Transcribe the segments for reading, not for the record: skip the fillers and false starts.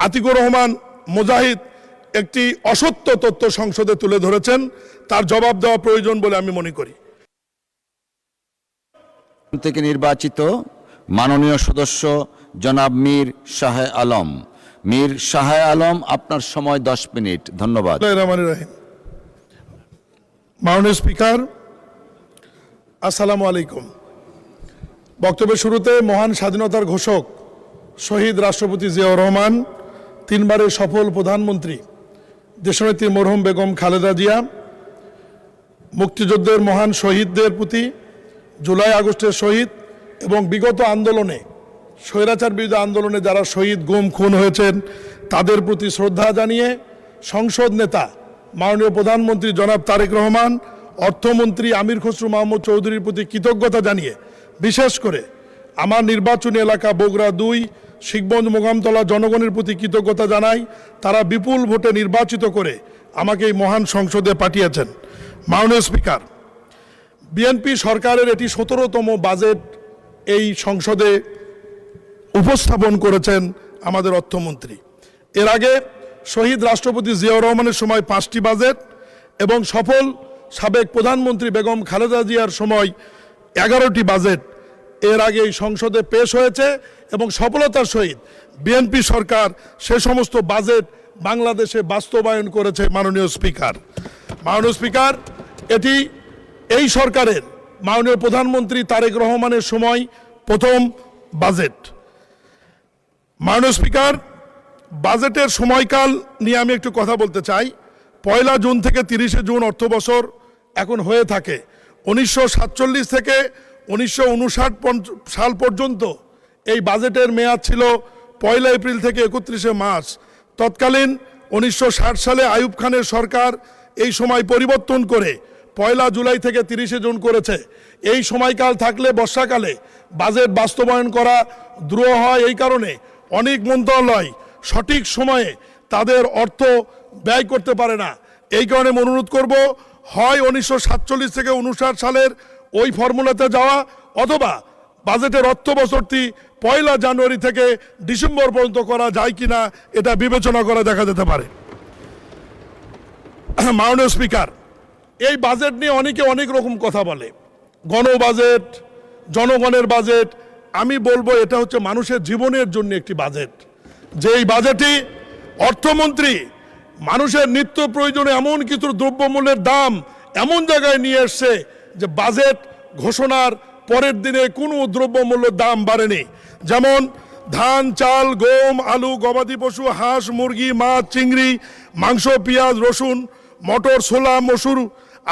আতিকুর রহমান মুজাহিদ একটি অসত্য তথ্য সংসদে তুলে ধরেছেন, তার জবাব দেওয়া প্রয়োজন বলে আমি মনে করি। থেকে নির্বাচিত মাননীয় সদস্য জনাব মীর শাহ আলম। মীর শাহ আলম, আপনার সময় 10 মিনিট। ধন্যবাদ। মাননীয় স্পিকার, আসসালামু আলাইকুম। বক্তব্যের শুরুতে মহান স্বাধীনতার ঘোষক শহীদ রাষ্ট্রপতি জিয়াউর রহমান, 3 বারের সফল প্রধানমন্ত্রী দেশনেত্রী মরহুম বেগম খালেদা জিয়া, মুক্তিযুদ্ধের মহান শহীদদের প্রতি, জুলাই আগস্টের শহীদ এবং বিগত আন্দোলনে স্বৈরাচার বিরোধী আন্দোলনে যারা শহীদ গুম খুন হয়েছেন তাদের প্রতি শ্রদ্ধা জানিয়ে সংসদ নেতা মাননীয় প্রধানমন্ত্রী জনাব তারেক রহমান, অর্থমন্ত্রী আমির খসরু মাহমুদ চৌধুরীর প্রতি কৃতজ্ঞতা জানিয়ে বিশেষ করে আমার নির্বাচনী এলাকা বগুড়া 2 শিখগঞ্জ মোকামতলা জনগণের প্রতি কৃতজ্ঞতা জানাই। তারা বিপুল ভোটে নির্বাচিত করে আমাকে এই মহান সংসদে পাঠিয়েছেন। মাননীয় স্পিকার, বিএনপি সরকারের এটি 17তম বাজেট এই সংসদে উপস্থাপন করেছেন আমাদের অর্থমন্ত্রী। এর আগে শহীদ রাষ্ট্রপতি জিয়াউর রহমানের সময় 5টি বাজেট এবং সফল সাবেক প্রধানমন্ত্রী বেগম খালেদা জিয়ার সময় 11টি বাজেট এর আগে এই সংসদে পেশ হয়েছে এবং সফলতার সহিত বিএনপি সরকার সে সমস্ত বাজেট বাংলাদেশে বাস্তবায়ন করেছে। মাননীয় স্পিকার, এটি এই সরকারের মাননীয় প্রধানমন্ত্রী তারেক রহমানের সময় প্রথম বাজেট। মাননীয় স্পিকার, বাজেটের সময়কাল নিয়ে আমি একটু কথা বলতে চাই। 1 জুন থেকে 30 জুন অর্থবছর এখন হয়ে থাকে। 1947 থেকে 1959 সাল পর্যন্ত এই বাজেটের মেয়াদ ছিল 1 এপ্রিল থেকে 31 মার্চ। তৎকালীন 1960 সালে আইয়ুব খানের সরকার এই সময় পরিবর্তন করে 1 জুলাই থেকে 30 জুন করেছে। এই সময়কাল থাকলে বর্ষাকালে বাজেট বাস্তবায়ন করা দ্রুহ হয়। এই কারণে অনেক মন্ত্রণালয় সঠিক সময়ে তাদের অর্থ ব্যয় করতে পারে না। এই কারণে আমি অনুরোধ করব, হয় 1947 থেকে 59 সালের ওই ফর্মুলাতে যাওয়া, অথবা বাজেটের অর্থ বছরটি 1 জানুয়ারি থেকে ডিসেম্বর পর্যন্ত করা যায় কিনা এটা বিবেচনা করে দেখা যেতে পারে। মাননীয় স্পিকার, এই বাজেট নিয়ে অনেকে অনেক রকম কথা বলে, গণ বাজেট, জনগণের বাজেট। আমি বলবো এটা হচ্ছে মানুষের জীবনের জন্য একটি বাজেট। যে এই বাজেটে অর্থমন্ত্রী মানুষের নিত্য প্রয়োজনে এমন কিছু দ্রব্যমূল্যের দাম এমন জায়গায় নিয়ে এসছে যে বাজেট ঘোষণার পরের দিনে কোনো দ্রব্যমূল্যের দাম বাড়েনি। যেমন ধান, চাল, গম, আলু, গবাদি পশু, হাঁস, মুরগি, মাছ, চিংড়ি, মাংস, পেঁয়াজ, রসুন, মটর, ছোলা, মসুর,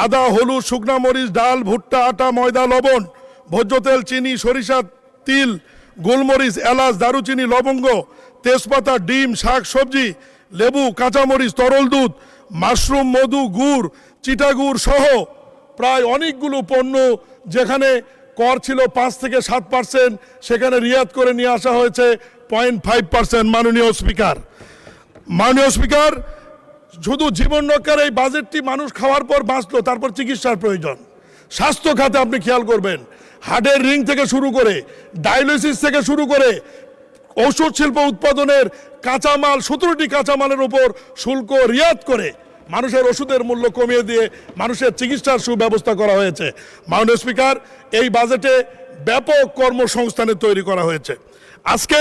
আদা, হলুদ, শুকনা মরিচ, ডাল, ভুট্টা, আটা, ময়দা, লবণ, ভোজ্য তেল, চিনি, সরিষা, তিল, গোলমরিচ, এলাচ, দারুচিনি, লবঙ্গ, তেজপাতা, ডিম, শাক সবজি, লেবু, কাঁচামরিচ, তরল দুধ, মাশরুম, মধু, গুড়, চিটাগুড় সহ প্রায় অনেকগুলো পণ্য যেখানে কর ছিল 5 থেকে 7%, সেখানে রিয়াত করে নিয়ে আসা হয়েছে 0.5%। মাননীয় স্পিকার, শুধু জীবন রক্ষার এই বাজেটটি মানুষ খাওয়ার পর বাঁচলো, তারপর চিকিৎসার প্রয়োজন। স্বাস্থ্য খাতে আপনি খেয়াল করবেন, হার্টের রিং থেকে শুরু করে ডায়ালিসিস থেকে শুরু করে ঔষধ শিল্প উৎপাদনের কাঁচামাল 17টি কাঁচামালের উপর শুল্ক রিয়াত করে মানুষের ওষুধের মূল্য কমিয়ে দিয়ে মানুষের চিকিৎসার সুব্যবস্থা করা হয়েছে। মাননীয় স্পিকার, এই বাজেটে ব্যাপক কর্মসংস্থানের তৈরি করা হয়েছে। আজকে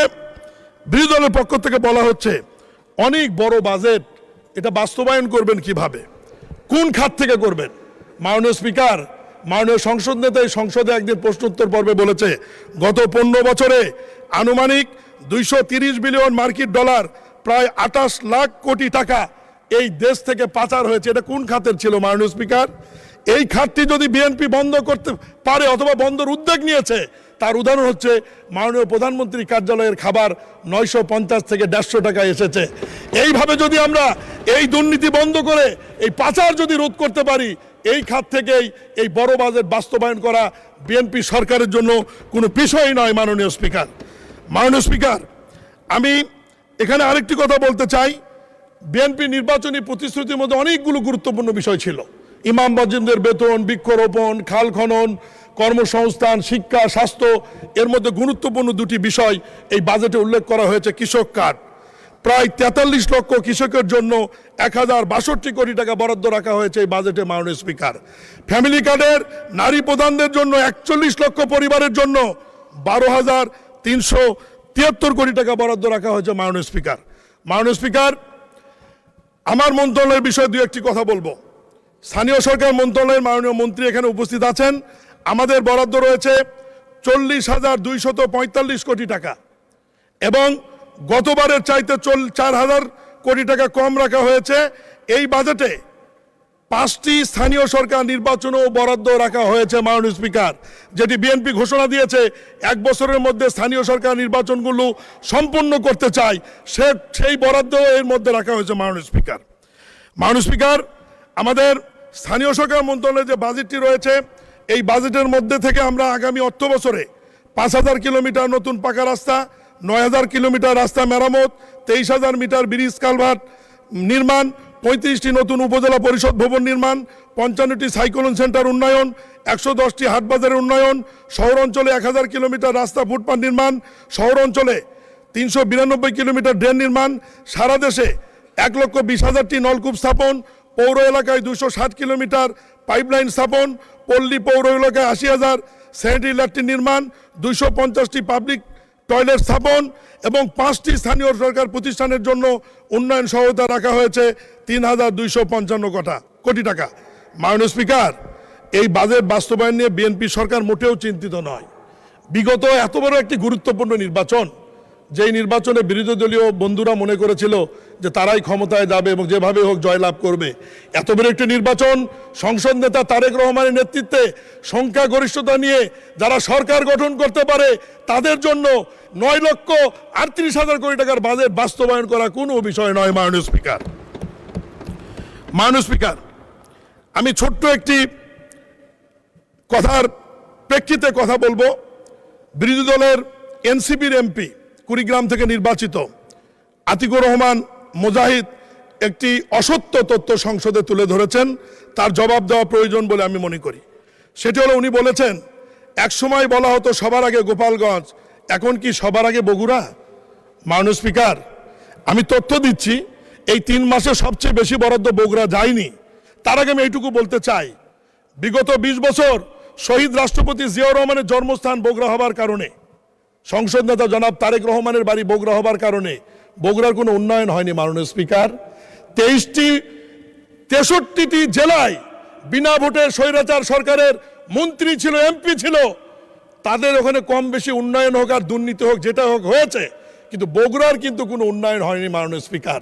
বিরোধী দলের পক্ষ থেকে বলা হচ্ছে অনেক বড় বাজেট, এটা বাস্তবায়ন করবেন কিভাবে, কোন খাত থেকে করবেন? মাননীয় স্পিকার, মাননীয় সংসদ নেতা এই সংসদে একদিন প্রশ্নোত্তর পর্বে বলেছে গত 15 বছরে আনুমানিক 230 বিলিয়ন মার্কিন ডলার, প্রায় 28 লাখ কোটি টাকা এই দেশ থেকে পাচার হয়েছে। এটা কোন খাতের ছিল? মাননীয় স্পিকার, এই খাতটি যদি বিএনপি বন্ধ করতে পারে অথবা বন্ধের উদ্যোগ নিয়েছে, তার উদাহরণ হচ্ছে মাননীয় প্রধানমন্ত্রী কার্যালয়ের খাবার 950 থেকে 150 টাকা এসেছে। এইভাবে যদি আমরা এই দুর্নীতি বন্ধ করে এই পাচার যদি রোধ করতে পারি, এই খাত থেকেই এই বড় বাজেট বাস্তবায়ন করা বিএনপি সরকারের জন্য কোনো বিষয় নয়। মাননীয় স্পিকার, আমি এখানে আরেকটি কথা বলতে চাই। বিএনপি নির্বাচনী প্রতিশ্রুতির মধ্যে অনেকগুলো গুরুত্বপূর্ণ বিষয় ছিল। ইমাম বাজিনদের বেতন, বৃক্ষরোপণ, খাল খনন, কর্মসংস্থান, শিক্ষা, স্বাস্থ্য। এর মধ্যে গুরুত্বপূর্ণ 2টি বিষয় এই বাজেটে উল্লেখ করা হয়েছে। কৃষক কার্ড প্রায় 43 লক্ষ কৃষকের জন্য 1062 কোটি টাকা বরাদ্দ রাখা হয়েছে এই বাজেটে মাননীয় স্পিকার। ফ্যামিলি কার্ডের নারী প্রধানদের জন্য 41 লক্ষ পরিবারের জন্য 12,373 কোটি টাকা বরাদ্দ রাখা হয়েছে মাননীয় স্পিকার। মাননীয় স্পিকার, আমার মন্ত্রণালয়ের বিষয়ে দু একটি কথা বলবো। স্থানীয় সরকার মন্ত্রণালয়ের মাননীয় মন্ত্রী এখানে উপস্থিত আছেন। আমাদের বরাদ্দ রয়েছে 40,245 কোটি টাকা এবং গতবারের চাইতে 4,000 কোটি টাকা কম রাখা হয়েছে। এই বাজেটে 5টি স্থানীয় সরকার নির্বাচনও বরাদ্দ রাখা হয়েছে মাননীয় স্পিকার, যেটি বিএনপি ঘোষণা দিয়েছে 1 বছরের মধ্যে স্থানীয় সরকার নির্বাচনগুলো সম্পন্ন করতে চায়, সেই বরাদ্দ এর মধ্যে রাখা হয়েছে মাননীয় স্পিকার। মাননীয় স্পিকার, আমাদের স্থানীয় সরকার মন্ত্রণালয়ের যে বাজেটটি রয়েছে, এই বাজেটের মধ্যে থেকে আমরা আগামী অর্থ বছরে 5,000 কিলোমিটার নতুন পাকা রাস্তা, 9,000 কিলোমিটার রাস্তা মেরামত, 23,000 মিটার ব্রিজ কালভার্ট নির্মাণ, 35টি নতুন উপজেলা পরিষদ ভবন নির্মাণ, 55টি সাইক্লোন সেন্টার উন্নয়ন, 110টি হাট বাজারের উন্নয়ন, শহর অঞ্চলে 1,000 কিলোমিটার রাস্তা ফুটপাথ নির্মাণ, শহর অঞ্চলে 392 কিলোমিটার ড্রেন নির্মাণ, সারা দেশে 1,20,000টি নলকূপ স্থাপন, পৌর এলাকায় 260 কিলোমিটার পাইপলাইন স্থাপন, পল্লী পৌর এলাকায় 80,000 স্যানিটারি ল্যাট্রিন নির্মাণ, 250টি পাবলিক টয়লেট স্থাপন এবং 5টি স্থানীয় সরকার প্রতিষ্ঠানের জন্য উন্নয়ন সহায়তা রাখা হয়েছে 3,255 কোটি টাকা। মাননীয় স্পিকার, এই বাজেট বাস্তবায়ন নিয়ে বিএনপি সরকার মোটেও চিন্তিত নয়। বিগত এত বড় একটি গুরুত্বপূর্ণ নির্বাচন, যেই নির্বাচনে বিরোধী দলীয় বন্ধুরা মনে করেছিল যে তারাই ক্ষমতায় যাবে এবং যেভাবে হোক জয়লাভ করবে, এত বড় একটি নির্বাচন সংসদ নেতা তারেক রহমানের নেতৃত্বে সংখ্যাগরিষ্ঠতা নিয়ে যারা সরকার গঠন করতে পারে তাদের জন্য 9,38,000 কোটি টাকার বাজেট বাস্তবায়ন করা কোনো বিষয় নয়। মাননীয় স্পিকার, মাননীয় স্পিকার, আমি ছোট্ট একটি কথার প্রেক্ষিতে কথা বলবো। বিরোধী দলের এনসিপির এমপি কুড়িগ্রাম থেকে নির্বাচিত আতিকুর রহমান মুজাহিদ একটি অসত্য তথ্য সংসদে তুলে ধরেছেন, তার জবাব দেওয়া প্রয়োজন বলে আমি মনে করি। সেটি হলো, উনি বলেছেন একসময় বলা হতো সবার আগে গোপালগঞ্জ, এখন কি সবার আগে বগুড়া? মাননীয় স্পিকার, আমি তথ্য দিচ্ছি, এই 3 মাসে সবচেয়ে বেশি বরাদ্দ বগুড়া যায়নি। তার আগে আমি এইটুকু বলতে চাই, বিগত 20 বছর শহীদ রাষ্ট্রপতি জিয়াউর রহমানের জন্মস্থান বগুড়া হবার কারণে, সংসদ নেতা জনাব তারেক রহমানের বাড়ি বগুড়া হবার কারণে বগুড়ার কোনো উন্নয়ন হয়নি। মাননীয় স্পিকার, 63টি জেলায় বিনা ভোটে স্বৈরাচার সরকারের মন্ত্রী ছিল, এমপি ছিল, তাদের ওখানে কম বেশি উন্নয়ন হোক আর দুর্নীতি হোক, যেটা হোক হয়েছে, কিন্তু বগুড়ার কিন্তু কোনো উন্নয়ন হয়নি। মাননীয় স্পিকার,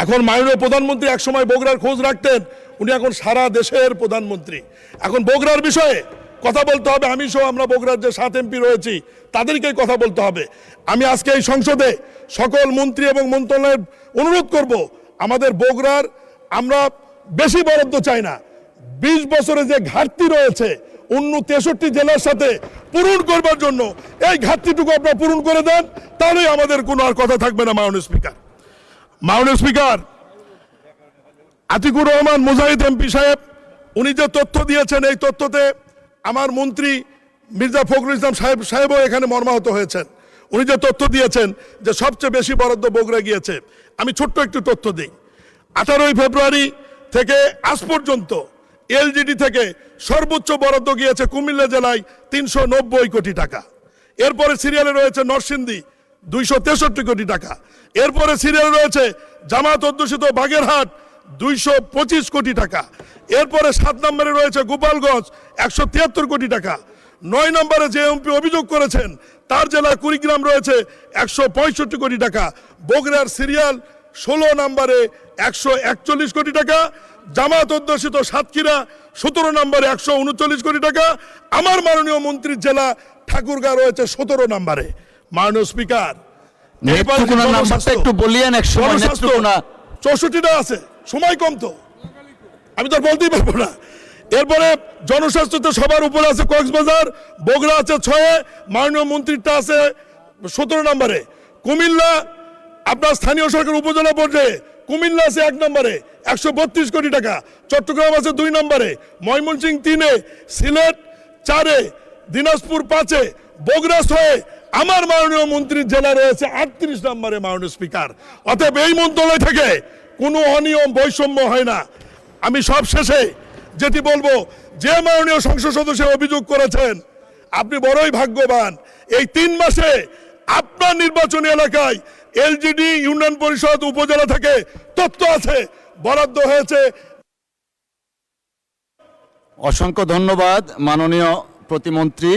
এখন মাননীয় প্রধানমন্ত্রী একসময় বগুড়ার খোঁজ রাখতেন, উনি এখন সারা দেশের প্রধানমন্ত্রী। এখন বগুড়ার বিষয়ে কথা বলতে হবে, আমি সহ আমরা বগুড়ার যে 7 এমপি রয়েছি তাদেরকেই কথা বলতে হবে। আমি আজকে এই সংসদে সকল মন্ত্রী এবং মন্ত্রণালয়ের অনুরোধ করব, আমাদের বগুড়ার আমরা বেশি বরাদ্দ চাই না, 20 বছরে যে ঘাটতি রয়েছে 63 জেলার সাথে পূরণ করবার জন্য এই ঘাটতিটুকু আপনারা পূরণ করে দেন, তাহলেই আমাদের কোনো আর কথা থাকবে না। মাননীয় স্পিকার, মাননীয় স্পিকার, আতিকুর রহমান মুজাহিদ এমপি সাহেব উনি যে তথ্য দিয়েছেন, এই তথ্যতে আমার মন্ত্রী মির্জা ফখরুল ইসলাম সাহেবও এখানে মর্মাহত হয়েছেন। উনি যে তথ্য দিয়েছেন যে সবচেয়ে বেশি বরাদ্দ বগুড়া গিয়েছে, আমি ছোট্ট একটু তথ্য দিই। 18 ফেব্রুয়ারি থেকে আজ পর্যন্ত এলজিডি থেকে সর্বোচ্চ বরাদ্দ গিয়েছে কুমিল্লা জেলায় 390 কোটি টাকা। এরপরে সিরিয়ালে রয়েছে নরসিংদী 263 কোটি টাকা। এরপরে সিরিয়ালে রয়েছে জামাত অধ্যুষিত বাগেরহাট 225 কোটি টাকা। এরপরে 7 নম্বরে রয়েছে গোপালগঞ্জ 173 কোটি টাকা। 9 নম্বরে যে এমপি অভিযোগ করেছেন তার জেলা কুড়িগ্রাম রয়েছে 165 কোটি টাকা। বগুড়ার সিরিয়াল 16 নম্বরে 141 কোটি টাকা। জামাত অধ্যুষিত সাতক্ষীরা 17 নম্বরে 139 কোটি টাকা। আমার মাননীয় মন্ত্রীর জেলা ঠাকুরগাঁও রয়েছে 17 নম্বরে। মাননীয় স্পিকার, একটু বলিয়েন, 64টা আছে, সময় কম তো আমি তো বলতেই পারবো না। এরপরে জনস্বাস্থ্যতে সবার উপরে আছে কক্সবাজার, বগুড়া আছে 6, মাননীয় মন্ত্রীটা আছে 17 নম্বরে। কুমিল্লা আপনার স্থানীয় সরকার উপজেলা পর্যায়ে কুমিল্লা আছে 1 নম্বরে 132 কোটি টাকা। চট্টগ্রাম আছে 2 নম্বরে, ময়মনসিংহ 3, সিলেট 4, দিনাজপুর 5, বগুড়া 6, আমার মাননীয় মন্ত্রীর জেলা রয়েছে 38 নম্বরে মাননীয় স্পিকার। অতএব এই মন্ত্রণালয় থেকে কোনো অনিয়ম বৈষম্য হয় না। আমি সব শেষে যেটি বলবো, যে মাননীয় সংসদ সদস্য অভিযোগ করেছেন, আপনি বড়ই ভাগ্যবান। এই 3 মাসে আপনার নির্বাচনী এলাকায় এলজিডি ইউনিয়ন পরিষদ উপজেলা থেকে তথ্য আছে, বরাদ্দ হয়েছে। অসংখ্য ধন্যবাদ মাননীয় প্রতিমন্ত্রী।